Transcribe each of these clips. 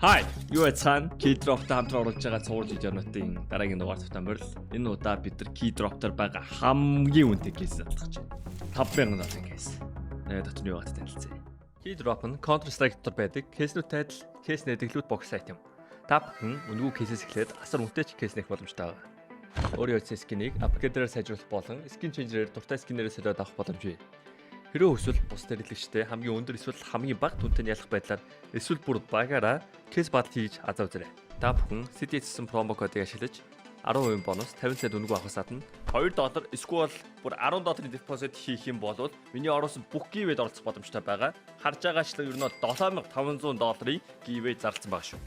Hi, юу яцхан Keydrop-тай хамтран оруулж байгаа цуврал видеонуудын дараагийн дугаар тавтамбарл. Энэ удаа бид нар Keydrop-таар байгаа хамгийн үнэтэй кейс задлах чинь. 5000 кейс. Дотны юугаар танилцъя. Keydrop нь Counter-Strike дотор байдаг кейснүүдтэй адил кейс нэдэглүүд бокс айтем. Та бүхэн үнэгүй кейсээс эхлээд асар үнэтэй ч кейс нэх боломжтой байна. Өөрийн үеийн скинийг апгрейдерээр сайжруулах болон скин ченжерээр дуртай скинээрээ солиод авах боломж бий. Хэрвээ эсвэл бус дэрэлэгчтэй хамгийн өндөр эсвэл хамгийн бага түнтэй ялах байдлаар эсвэл бүр багаараа кейс батл хийж азаа үзээрэй. Та бүхэн CDS-сэн промо кодыг ашиглаж 10% бонус 50 цент үнэгүй авахаас гадна $2 эсвэл бүр $10 депозит хийх юм бол миний оруулсан бүх гивэд оролцох боломжтой байгаа. Харж байгаачлан ер нь $7500 гивэ зарласан байгаа шүү.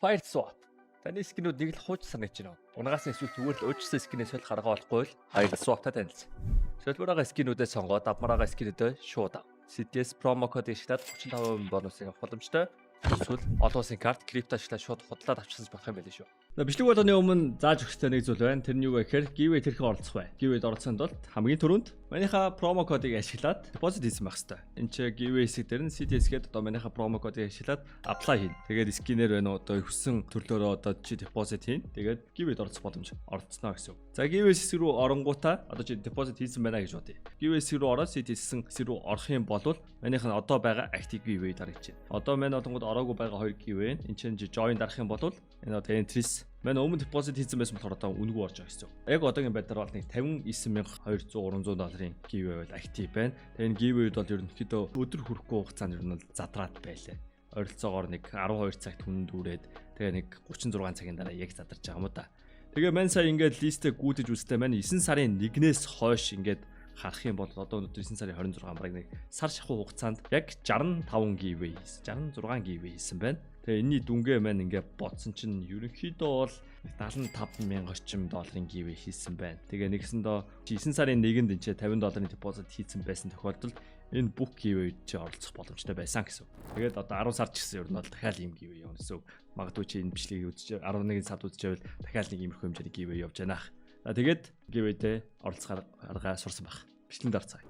Fire Swap. Таны скинүүд нэг л хууч санаж байна. Унгаас нь эсвэл зүгээр л өөрчлөсөн скинээс солих арга болохгүй л Fire Swap-тай танилцъя. Шилбэрийн скинүүдээ сонгоод авмараа скинүүдээ шууд ав. CDS промо код ишлээд 35% бонусыг авах боломжтой. Эсвэл олон улсын карт крипто ашиглаад шууд худлаад авчихсан болох юм байл шүү. Бичлэг болгоны өмнө зааж өгөхтэй нэг зүйл байна. Тэр нь юу вэ гэхээр giveaway тэрхэн оролцох бай. Giveaway-д оролцохын тулд хамгийн түрүүнд манийхаа промо кодыг ашиглаад депозит хийсэн байх хэрэгтэй. Энд чи giveaway хэсэг дээр нь CDS-гээд одоо манийхаа промо кодыг ашиглаад apply хийн. Тэгээд скинээр байна одоо хүссэн төрлөөрөө одоо чи депозит хийн. Тэгээд giveaway-д оролцох боломж оролцсноо гэсэн үг. За giveaway хэсэг рүү оронгуудаа одоо чи депозит хийсэн байна гэж бодъё. Giveaway хэсэг рүү ороод CDS-сэн хэсэг рүү орох юм бол манийх нь одоо байгаа active giveaway дарагдаж байна. Одоо манай олонгод ороогүй байгаа хоёр giveaway. Энд чинь join дарах юм бол энэ одоо entries манай өмнө депозит хийсэн байсан болохоор одоо үнэгүй орж байгаа гэсэн. Яг одоогийн байдлаар бол нэг $59200-300 giveaway бол актив байна. Тэгээ энэ giveaway-д бол ерөнхийдөө өдөр хүрэхгүй хугацаанд ер нь бол задраад байлаа. Ойролцоогоор нэг 12 цагт хүн дүүрээд тэгээ нэг 36 цагийн дараа яг задарч байгаа юм да. Тэгээ мань сая ингээд листээ гүйдэж үзтээ маань 9 сарын 1-ээс хойш ингээд харах юм бол одоо өнөөдөр 9 сарын 26 бараг нэг сар шахуу хугацаанд яг 65 giveaway хийсэн. 66 giveaway хийсэн байна. Тэгээ энэний дүнгээ маань ингээд бодсон чинь ерөнхийдөө бол $75,000 орчим giveaway хийсэн байна. Тэгээ нэгсэндээ 9 сарын 1-нд энэ $50 депозит хийсэн байсан тохиолдолд энэ бүх giveaway чи оролцох боломжтой байсан гэсэн. Тэгээд одоо 10 сар ч гэсэн ер нь бол дахиад ийм giveaway явна гэсэн. Магадгүй чи энэ бичлэгийг үзэж 11 сард үзчихвэл дахиад нэг иймэрхүү хэмжээний giveaway явж байна. Тэгээд giveaway-тэй оролцох арга сурсан баг. Бичлэгэнд орцгаая.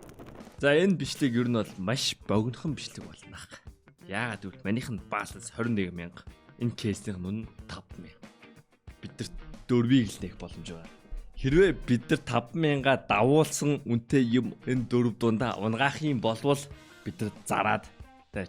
За энэ бичлэг ер нь бол маш богинохон бичлэг болно. Яагаад гэвэл манийх нь баланс 21,000. Энэ кейсийн үнэ 5,000. Бид нар дөрвийг л нээх боломж байна. Хэрвээ бид нар 5,000-а давуулсан үнэтэй юм энэ дөрв дундаа унгаах юм болвол бид нар зараад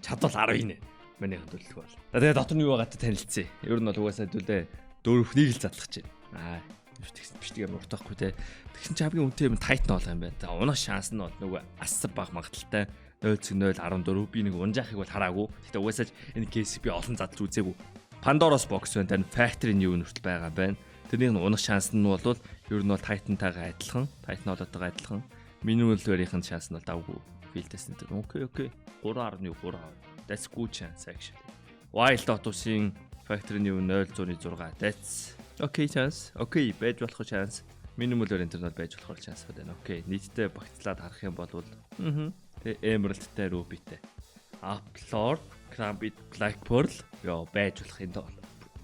чадвал 19. Манийх нь төлөх бол. Тэгээд дотор нь юу байгаатай танилцъя. Ер нь бол угаасаа хэдүүлээ дөрвнийг л задлах гэж байна. Бичлэгээр уртахгүй те. Тэгсэн чи хамгийн үнэтэй юм Titan болох юм байна. За унах шанс нь бол нөгөө асар бага магадaltaй 0.014 би нэг унжаахыг бол хараагүй. Гэхдээ угаасаа энэ кейс би олон задлж үзээгүй. Pandora's box байна. Тэр factory-ний юу нүртэл байгаа байна. Тэрний унах шанс нь бол ер нь бол Titan-тайгаа адилхан. Titan болоотойгоо адилхан. Minimal variant шанс нь бол давгүй. Field test энэ. Окей. 3.3. That's good chance actually. Wild Lotus-ийн factory-ний юу 0.6. That's okay chance. Okay, байж болох chance. Minimal variant нь байж болох chance байна. Окей. Нийтдээ багцлаад харах юм бол тэгээ Emerald-тай Ruby-тэй. Upload, Crambit, Black Pearl яа байж болох энэ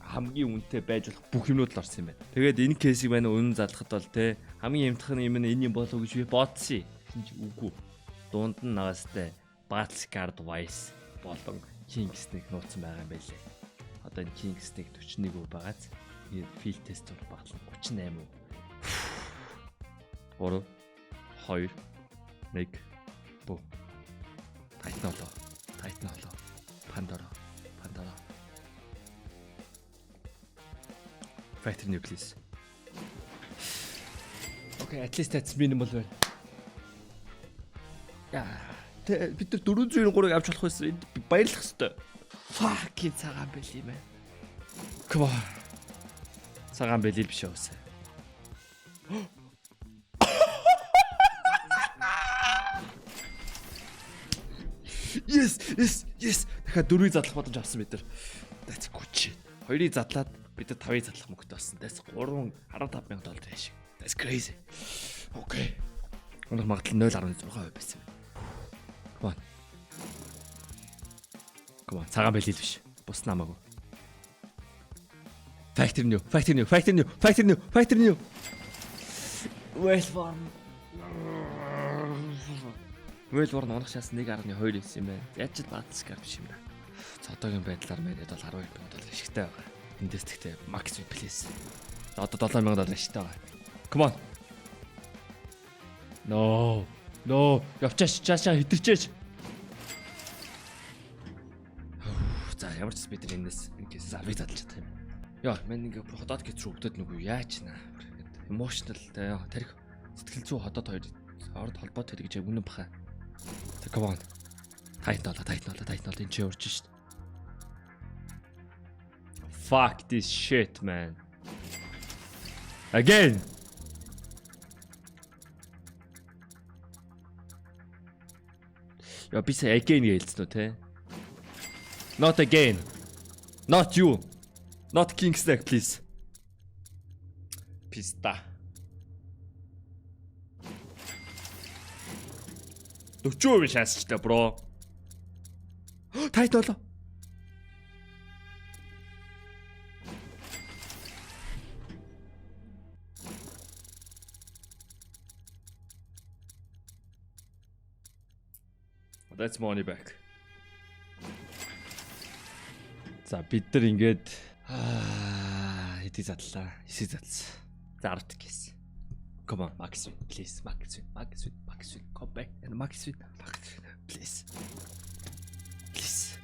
хамгийн үнэтэй байж болох бүх юмнууд л орсон юм байна. Тэгээд энэ кейсийг байна үнэн залхахад бол те хамгийн эмтхэн юм нь энэ юм болов гэж би бодсон. Үгүй. Дунд нь нагастай Battlecard Wise болон King Snake нууцсан байгаа юм байлээ. Одоо энэ King Snake 41% байгааз энэ field test бол баглан 38%. 3 2 1 бо. Titan болоо. Pandora. Factory new please. Okay, at least that's minimal байна. Бид нар 493-ыг авч болох байсан. Энд баярлах хэвээр. Fuck цагаан бэл юм байна. Come on. Цагаан бэл биш өсөө. Yes. Дахиад 4-ийг задлах боломж авсан бид нар. That's good shit. 2-ыг задлаад бид нар 5-ыг задлах мөнгөтэй болсон. That's $15,000 биш. That's crazy. Okay. Өнөх магадлал 0.6% байсан. Come on. Цагаан бэлэл биш. Бус намаагүй. Factory new. Well, унах шанс 1.2 байсан юм байна. Яаж ч Battlecard биш юм байна. За одоогийн байдлаар мэдэд бол 12,000 доллар ашигтай байгаа. Эндээс тэгтээ макс please. За одоо 7,000 доллар ашигтай байгаа. Come on. No. Явчаач чаашаа хитэрчээч. За ямар ч бид нар энэс ингээс авыг задлж чадах юм. Яа, мен ингээ ходоод гэж өвдөд нүгүү яаж наа. Emotional тарих сэтгэл зүй ходоод хоёр орд холбоотой гэж үнэн баха. Come on. Тайтнаа энэ ч урж шít. Fuck this shit man. Again. Яа бисаа again гэлцэн үү те? Not again. Not you. Not King Snack please. Писта. 40% шансчтай бро. Тайт болоо. That's money back. За бид нар ингээд хэдий задлаа. 9 задсан. За 10 гэс. Come on, Max, please, Max, come back and Max, please. Please.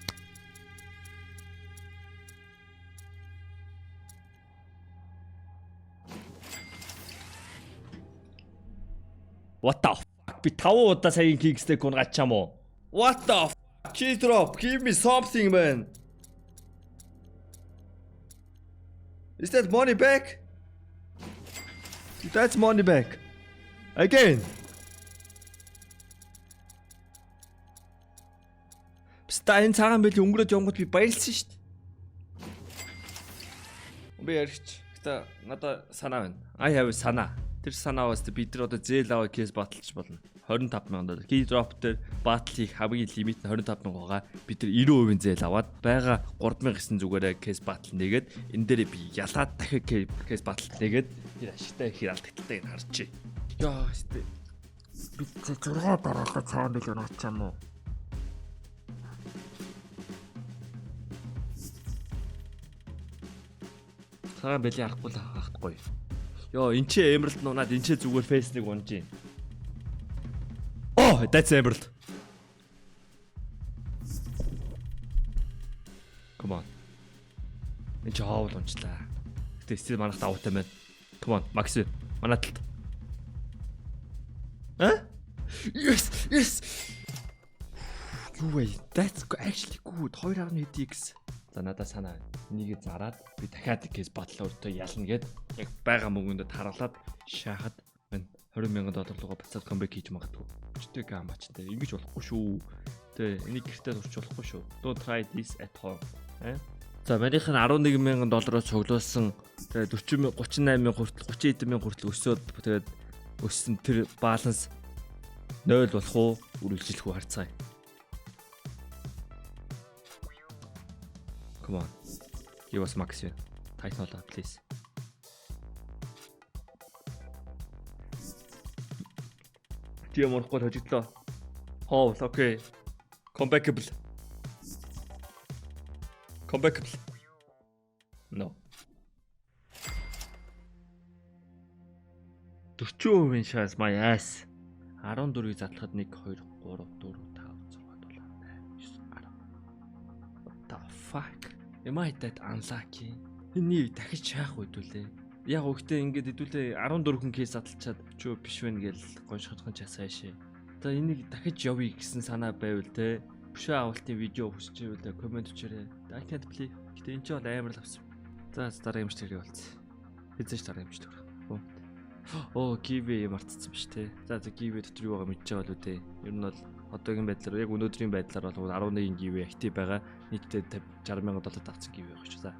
What the fuck? Би 5 удаа саяын Kingsтэй гунгачаам уу? What the fuck? Key drop, give me something, man. Is that money back? That's money back. Again. Стайн цагаан байли өнгөрөөд явгот би баярлсан шүү дээ. Би яригч. Гэтэ надаа санаа байна. I have санаа. Тэр санааваас бид нар одоо зээл аваа кейс баталж болно. 25,000 доллар. Key drop дээр батал хийх хамгийн лимит нь 25,000 байгаа. Бид нар 90% зээл аваад байгаа 3,900 зүгээрээ кейс батал нэгээд энэ дээр би ялаад дахиад кейс батал нэгээд тэр ашигтай ихэр алдагдaltaй гэж харчих. Яа штэ. Би 6 дараалал цаана л нацсан уу? Цагаан бэлий харахгүй. Йоо, энэ ч Emerald нунаад энэ ч зүгээр фейсник унж юм. Oh, that's Emerald. Come on. Энэ ч хаавал унчлаа. Гэтэ стил манах даваатай байна. Come on, Max. Манай талд. Yes. Юу вэ? That's actually good. 2.1x. За надад санаа. Энийг зараад би дахиад кейс батал өөртөө ялна гэд яг байгаа мөнгөндөө таруулаад шахаад 20,000 доллар руугаа буцаад камбэк хийж магадгүй. Өчтэй гамбачтай. Ингэж болохгүй шүү. Тэ энийг гэртээ сурч болохгүй шүү. Don't try this at home. За манийх нь 11,000 доллараар цуглуулсан. Тэгээд 38,000 хүртэл 30,000 хүртэл өсөөд тэгээд өссөн тэр баланс 0 болох уу? Үргэлжлэх үү харцгаая. Come on. Give us Max. Tighten up, please. Тийм урахгүй хожигдлоо. Хоол, окей. Comebackable. No. 40% шанс my ass. 14-ийг задлахад 1 2 3 4 5 6 7 8 9 10. What the fuck? Am I that unlucky? Энийг дахиж шаах үйдүүлээ. Яг өгтөө ингээд хэдүүлээ 14 хүн кейс задлчаад чөө биш вэ гэж гоншоххон часаа шээ. Одоо энийг дахиж явъя гэсэн санаа байвал те. Бишээ авалтын видео хүсчихвэл комент өчээрэй. I can't believe. Гэтэ энэ ч бол амар л авсан. За дараа юмш тэрий болцсон. Хэзээ ч дараа юмш тэр. Оо giveaway мартцсан биш те. За giveaway дотор юу байгаа мэдчихээ болоо те. Ер нь бол одоогийн байдлаар яг өнөөдрийн байдлаар бол 11 giveaway актив байгаа. Нийтдээ 60,000 доллар авсан giveaway байгаа шүү. За